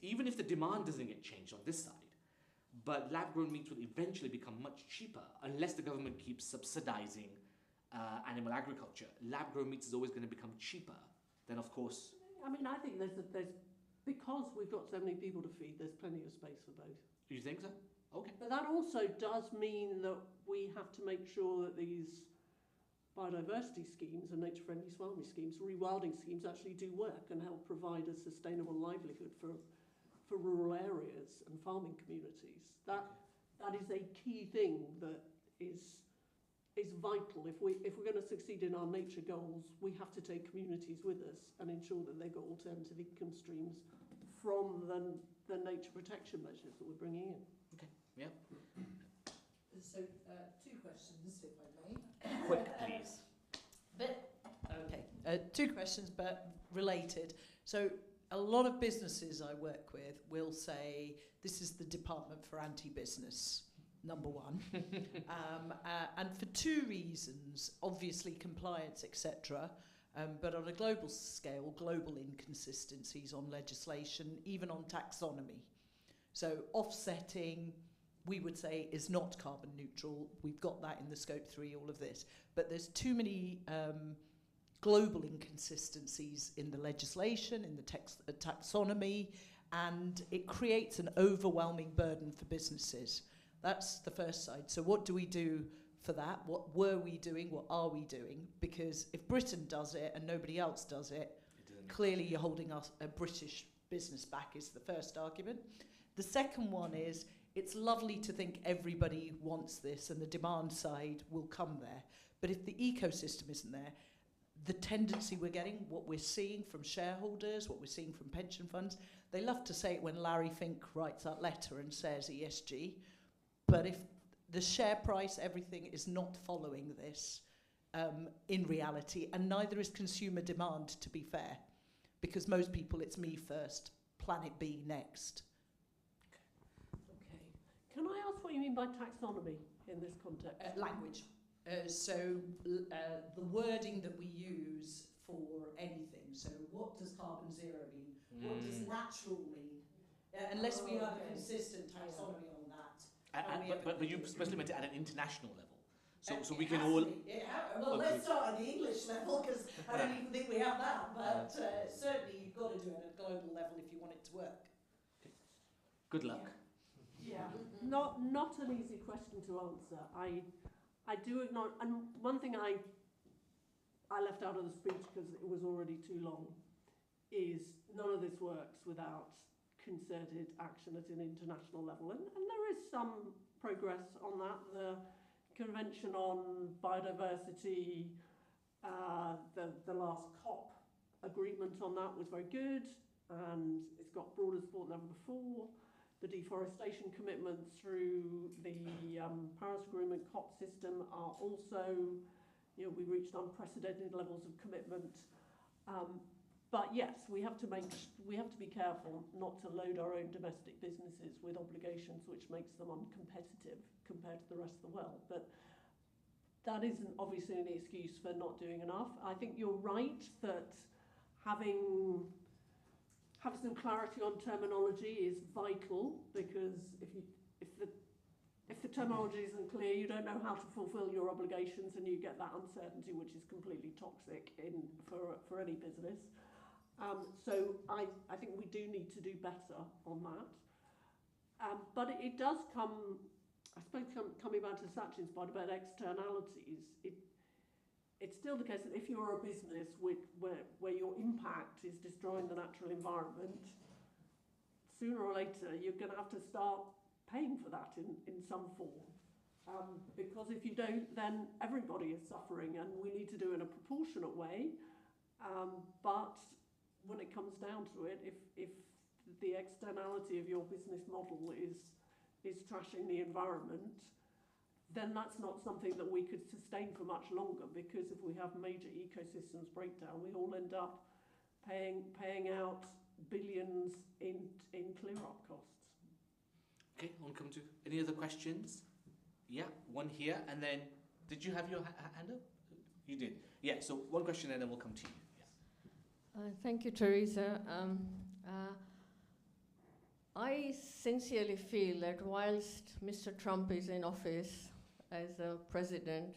even if the demand doesn't get changed on this side, but lab-grown meats will eventually become much cheaper unless the government keeps subsidizing animal agriculture. Lab-grown meats is always going to become cheaper. Then, of course... I mean, I think there's because we've got so many people to feed, there's plenty of space for both. You think so? Okay. But that also does mean that we have to make sure that these biodiversity schemes and nature-friendly farming schemes, rewilding schemes, actually do work and help provide a sustainable livelihood for rural areas and farming communities. That is a key thing that is vital. If we're going to succeed in our nature goals, we have to take communities with us and ensure that they've got alternative income streams from the nature protection measures that we're bringing in. Okay. Yeah. So, two questions, if I may. Quick, please. Two questions, but related. So, a lot of businesses I work with will say, this is the Department for Anti-Business, number one. And for two reasons, obviously compliance, etc., but on a global scale, global inconsistencies on legislation, even on taxonomy. So offsetting, we would say, is not carbon neutral. We've got that in the Scope 3, all of this. But there's too many global inconsistencies in the legislation, in the taxonomy, and it creates an overwhelming burden for businesses. That's the first side. So what do we do for that? What were we doing? What are we doing? Because if Britain does it and nobody else does it, clearly you're holding us a British business back, is the first argument. The second one is, it's lovely to think everybody wants this and the demand side will come there. But if the ecosystem isn't there, the tendency we're getting, what we're seeing from shareholders, what we're seeing from pension funds, they love to say it when Larry Fink writes that letter and says ESG, but if the share price, everything is not following this in reality, and neither is consumer demand, to be fair, because most people, it's me first, planet B next. Okay. Can I ask what you mean by taxonomy in this context? Language. The wording that we use for anything. So what does carbon zero mean? What does natural mean? Unless we have a consistent taxonomy on that. But you especially meant it at an international level. So we can all... Well, let's start at the English level, because I don't even think we have that. But certainly you've got to do it at a global level if you want it to work. Okay. Good luck. Yeah, not an easy question to answer. I do acknowledge, and one thing I left out of the speech because it was already too long, is none of this works without concerted action at an international level. And there is some progress on that. The Convention on Biodiversity, the last COP agreement on that was very good, and it's got broader support than ever before. The deforestation commitments through the Paris Agreement COP system are also, we reached unprecedented levels of commitment. But yes, we have to be careful not to load our own domestic businesses with obligations which makes them uncompetitive compared to the rest of the world. But that isn't obviously an excuse for not doing enough. I think you're right that having some clarity on terminology is vital, because if the terminology isn't clear, you don't know how to fulfill your obligations, and you get that uncertainty, which is completely toxic for any business. So I think we do need to do better on that. But it does come, I suppose, coming back to Sachin's point about externalities, it's still the case that if you're a business where your impact is destroying the natural environment, sooner or later you're going to have to start paying for that in some form. Because if you don't, then everybody is suffering, and we need to do it in a proportionate way. But when it comes down to it, if the externality of your business model is trashing the environment, then that's not something that we could sustain for much longer, because if we have major ecosystems breakdown, we all end up paying out billions in clear-up costs. Okay, I want to come to any other questions? Yeah, one here, and then did you have your hand up? You did. Yeah, so one question and then we'll come to you. Yes. Thank you, Theresa. I sincerely feel that whilst Mr. Trump is in office as a president,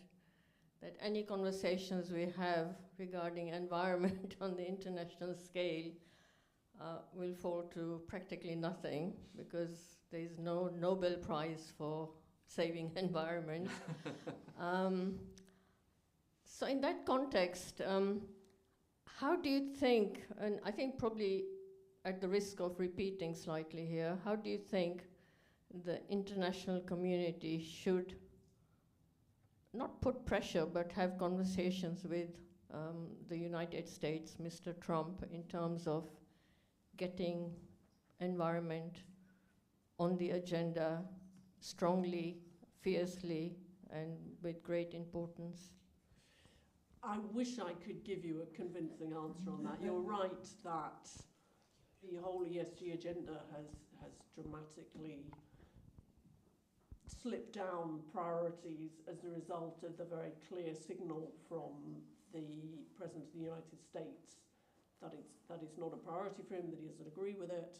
that any conversations we have regarding environment on the international scale will fall to practically nothing, because there is no Nobel Prize for saving environment. So in that context, how do you think, and I think probably at the risk of repeating slightly here, how do you think the international community should not put pressure, but have conversations with the United States, Mr. Trump, in terms of getting environment on the agenda strongly, fiercely, and with great importance? I wish I could give you a convincing answer on that. You're right that the whole ESG agenda has dramatically slipped down priorities as a result of the very clear signal from the President of the United States that it's not a priority for him, that he doesn't agree with it.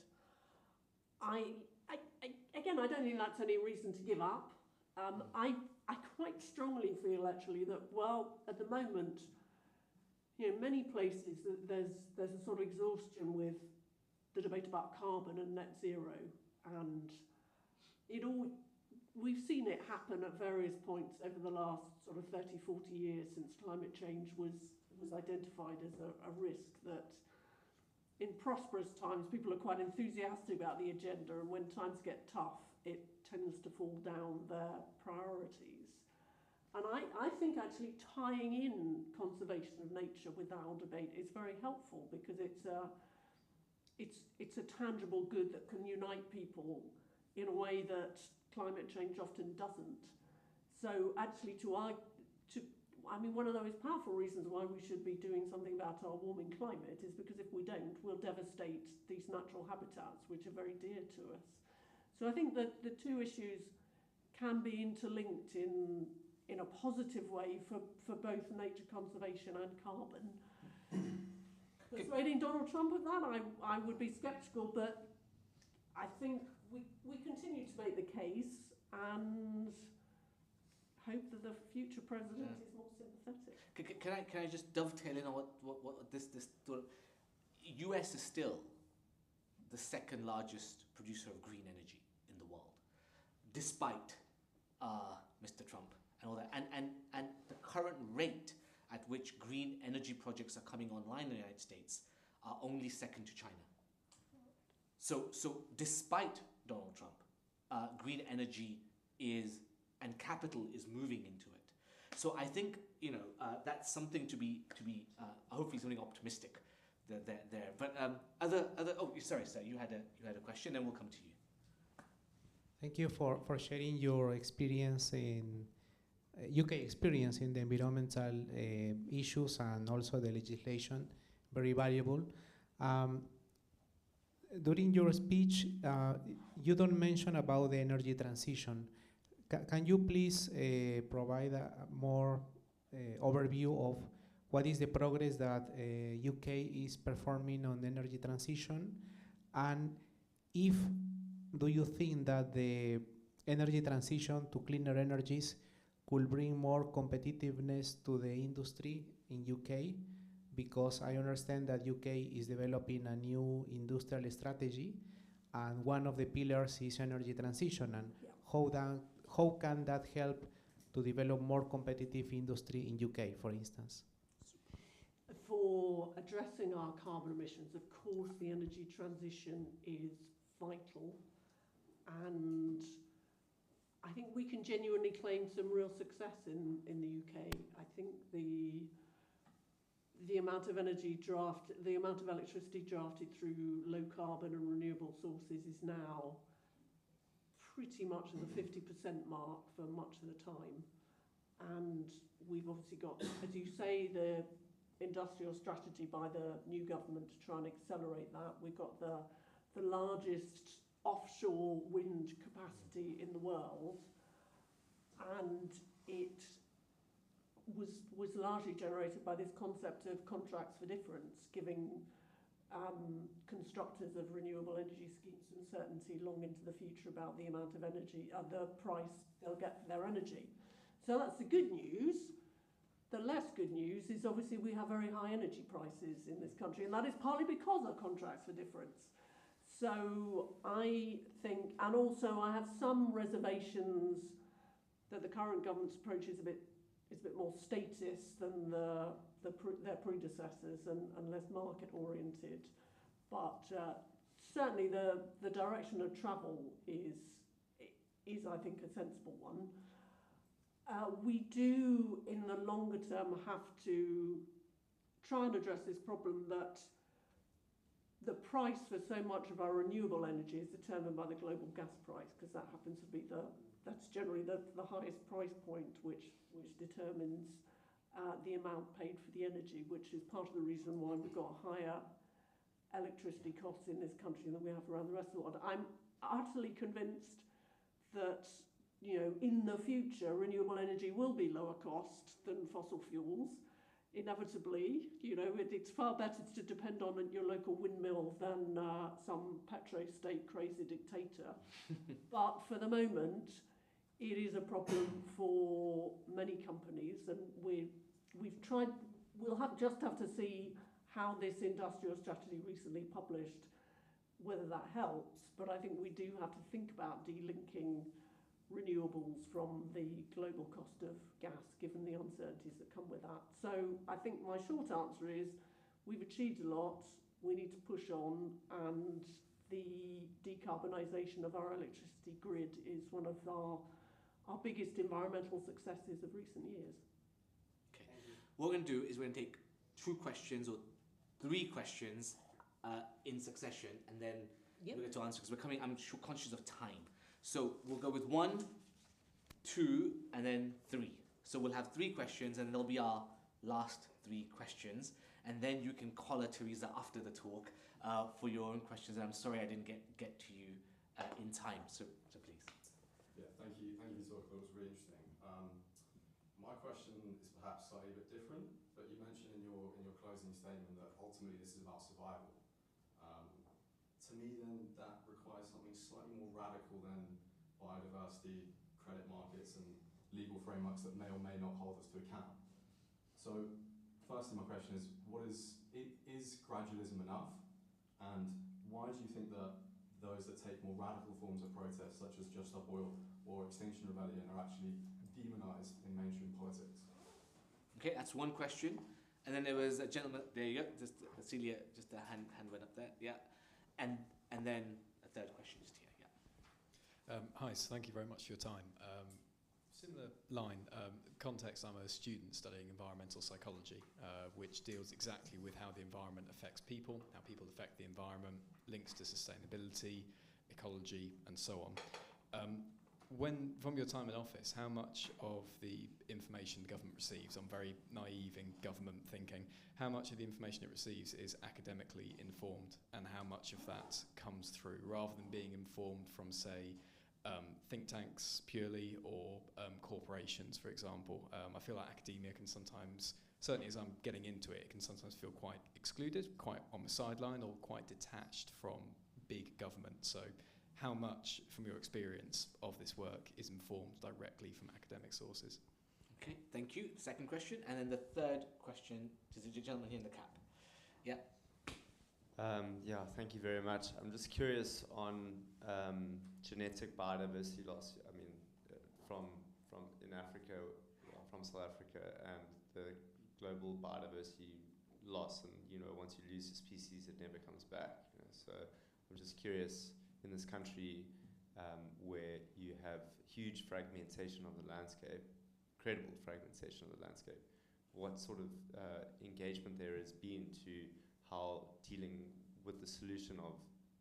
Again, I don't think that's any reason to give up. I quite strongly feel actually that, well, at the moment, many places there's a sort of exhaustion with the debate about carbon and net zero, and we've seen it happen at various points over the last sort of 30, 40 years since climate change was identified as a risk, that in prosperous times people are quite enthusiastic about the agenda, and when times get tough it tends to fall down their priorities. And I think actually tying in conservation of nature with that whole debate is very helpful, because it's a tangible good that can unite people in a way that climate change often doesn't. So actually one of the most powerful reasons why we should be doing something about our warming climate is because if we don't, we'll devastate these natural habitats which are very dear to us. So I think that the two issues can be interlinked in a positive way for both nature conservation and carbon. Persuading Donald Trump of that, I would be sceptical, but I think we continue to make the case and hope that the future president is more sympathetic. Can I just dovetail in on what this US is still the second largest producer of green energy in the world, despite Mr. Trump and all that, and the current rate at which green energy projects are coming online in the United States are only second to China. So despite Donald Trump, green energy is, and capital is moving into it. So I think, that's something to be hopefully something optimistic there. But sorry, sir, you had a question, then we'll come to you. Thank you for sharing your experience in UK experience in the environmental issues and also the legislation. Very valuable. During your speech, you don't mention about the energy transition. Can you please provide a more overview of what is the progress that UK is performing on energy transition, and if do you think that the energy transition to cleaner energies could bring more competitiveness to the industry in UK? Because I understand that UK is developing a new industrial strategy, and one of the pillars is energy transition, and how can that help to develop more competitive industry in UK, for instance? For addressing our carbon emissions, of course, the energy transition is vital, and I think we can genuinely claim some real success in the UK. I think the amount of electricity drafted through low carbon and renewable sources is now pretty much at the 50% mark for much of the time. And we've obviously got, as you say, the industrial strategy by the new government to try and accelerate that. We've got the largest offshore wind capacity in the world, and it was largely generated by this concept of contracts for difference, giving constructors of renewable energy schemes some certainty long into the future about the amount of energy, the price they'll get for their energy. So that's the good news. The less good news is obviously we have very high energy prices in this country, and that is partly because of contracts for difference. So I think, and also I have some reservations that the current government's approach is a bit more statist than their predecessors and less market oriented. But certainly the direction of travel is I think a sensible one. We do in the longer term have to try and address this problem that the price for so much of our renewable energy is determined by the global gas price, because that happens to be that's generally the highest price point, which determines the amount paid for the energy, which is part of the reason why we've got higher electricity costs in this country than we have around the rest of the world. I'm utterly convinced that, in the future, renewable energy will be lower cost than fossil fuels. Inevitably, it's far better to depend on your local windmill than some petro-state crazy dictator. But for the moment, it is a problem for many companies, and we've tried. We'll just have to see how this industrial strategy recently published, whether that helps. But I think we do have to think about delinking renewables from the global cost of gas, given the uncertainties that come with that. So I think my short answer is we've achieved a lot, we need to push on, and the decarbonisation of our electricity grid is one of our biggest environmental successes of recent years. Okay. What we're going to do is we're going to take 2 questions or 3 questions in succession, and then we're going to answer, because I'm conscious of time. So we'll go with 1, 2, and then 3. So we'll have 3 questions, and they'll be our last 3 questions. And then you can collar Theresa after the talk for your own questions. And I'm sorry I didn't get to you in time. So please. Yeah, thank you. Thank you, Zorka. That was really interesting. My question is perhaps slightly a bit different, but you mentioned in your closing statement that ultimately this is about survival. To me, then, that requires something slightly more radical than biodiversity, credit markets, and legal frameworks that may or may not hold us to account. So, firstly, my question is, is gradualism enough? And why do you think that those that take more radical forms of protest, such as Just Stop Oil or Extinction Rebellion, are actually demonised in mainstream politics? Okay, that's one question. And then there was a gentleman, there you go, just Celia, just a hand went up there, yeah. And then a third question just here, yeah. Hi, so thank you very much for your time. Similar line, context, I'm a student studying environmental psychology, which deals exactly with how the environment affects people, how people affect the environment, links to sustainability, ecology, and so on. When, from your time in office, how much of the information the government receives, I'm very naive in government thinking, how much of the information it receives is academically informed, and how much of that comes through, rather than being informed from, say, think tanks purely, or corporations, for example? I feel like academia can sometimes, certainly as I'm getting into it, it can sometimes feel quite excluded, quite on the sideline, or quite detached from big government. So how much, from your experience of this work, is informed directly from academic sources? Okay, thank you. Second question, and then the third question to the gentleman here in the cap. Yeah. Yeah, thank you very much. I'm just curious on genetic biodiversity loss. I mean, from in Africa, from South Africa, and the global biodiversity loss. And once you lose a species, it never comes back. So I'm just curious, in this country where you have huge fragmentation of the landscape, credible fragmentation of the landscape, what sort of engagement there has been to how dealing with the solution of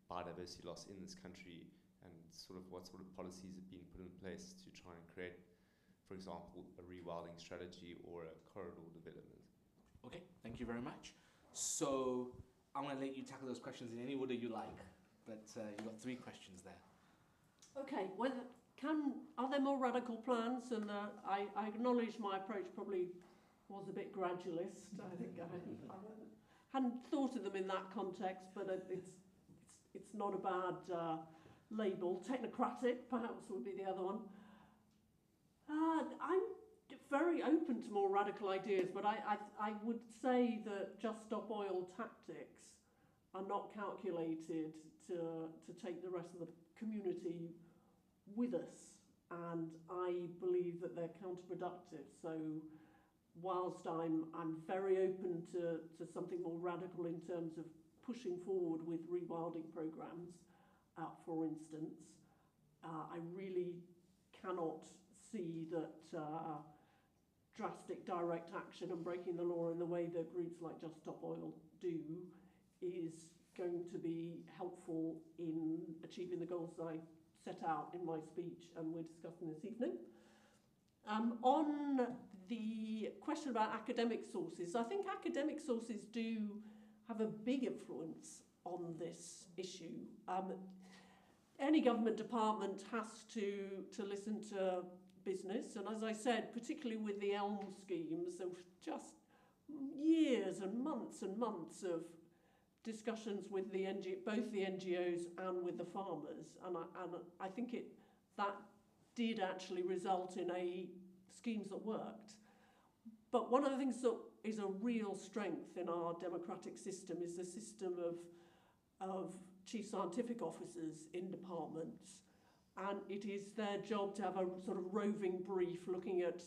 biodiversity loss in this country, and sort of what sort of policies have been put in place to try and create, for example, a rewilding strategy or a corridor development. Okay, thank you very much. So I'm going to let you tackle those questions in any order you like, but you've got 3 questions there. Okay, are there more radical plans? And I acknowledge my approach probably was a bit gradualist. I think I hadn't thought of them in that context, but it's not a bad label. Technocratic, perhaps, would be the other one. I'm very open to more radical ideas, but I would say that just stop oil tactics are not calculated to take the rest of the community with us, and I believe that they're counterproductive. So whilst I'm very open to something more radical in terms of pushing forward with rewilding programs, for instance, I really cannot see that drastic direct action and breaking the law in the way that groups like Just Stop Oil do is going to be helpful in achieving the goals I set out in my speech and we're discussing this evening. On the question about academic sources, I think academic sources do have a big influence on this issue. Any government department has to listen to business, and as I said, particularly with the ELM schemes, there were just years and months of discussions with both the NGOs and with the farmers, and I think that did actually result in schemes that worked. But one of the things that is a real strength in our democratic system is the system of chief scientific officers in departments, and it is their job to have a sort of roving brief looking at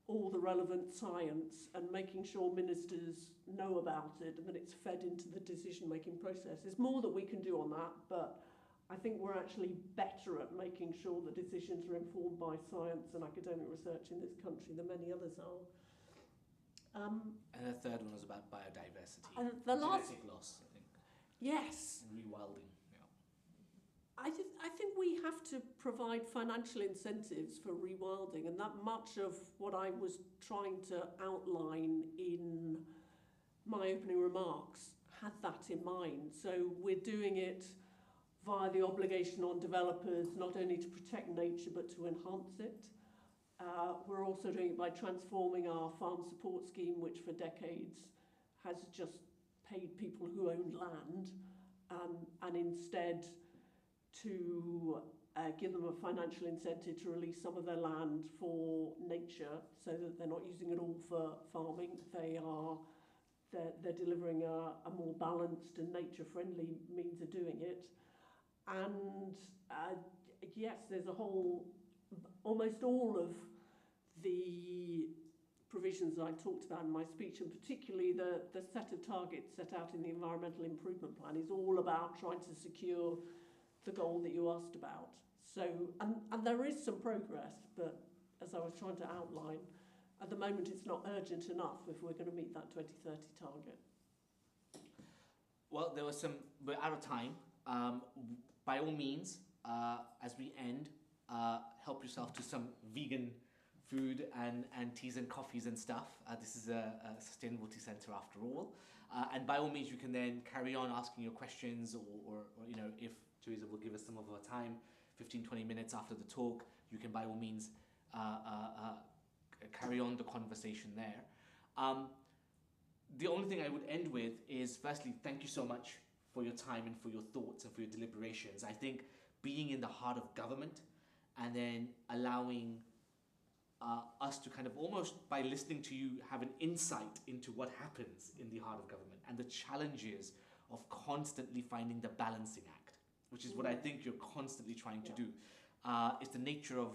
all the relevant science and making sure ministers know about it and that it's fed into the decision-making process. There's more that we can do on that, but I think we're actually better at making sure that decisions are informed by science and academic research in this country than many others are. And the third one was about biodiversity. And the genetic loss, I think. Yes. And rewilding. I think we have to provide financial incentives for rewilding, and that much of what I was trying to outline in my opening remarks had that in mind. So we're doing it via the obligation on developers not only to protect nature but to enhance it. We're also doing it by transforming our farm support scheme, which for decades has just paid people who own land, and instead to give them a financial incentive to release some of their land for nature, so that they're not using it all for farming. They're delivering a more balanced and nature-friendly means of doing it. And yes, there's almost all of the provisions that I talked about in my speech, and particularly the set of targets set out in the Environmental Improvement Plan is all about trying to secure the goal that you asked about. So, and there is some progress, but as I was trying to outline, at the moment it's not urgent enough if we're going to meet that 2030 target. Well, there was some, we're out of time. By all means, as we end, help yourself to some vegan food and teas and coffees and stuff. This is a sustainability centre after all. And by all means, you can then carry on asking your questions or you know, if Theresa will give us some of her time, 15, 20 minutes after the talk, you can by all means carry on the conversation there. The only thing I would end with is, firstly, thank you so much for your time and for your thoughts and for your deliberations. I think being in the heart of government and then allowing us to kind of almost by listening to you have an insight into what happens in the heart of government and the challenges of constantly finding the balancing act, which is what I think you're constantly trying to do. It's the nature of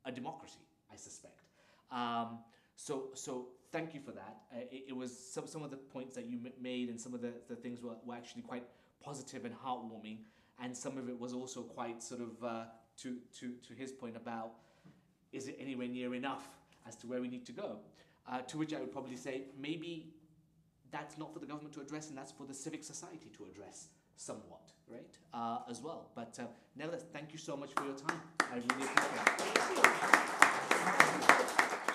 a democracy, I suspect. So thank you for that. It was some of the points that you made and some of the things were actually quite positive and heartwarming, and some of it was also quite sort of to his point about, is it anywhere near enough as to where we need to go? To which I would probably say, maybe that's not for the government to address, and that's for the civic society to address somewhat, right? As well. But nevertheless, thank you so much for your time. I really appreciate it.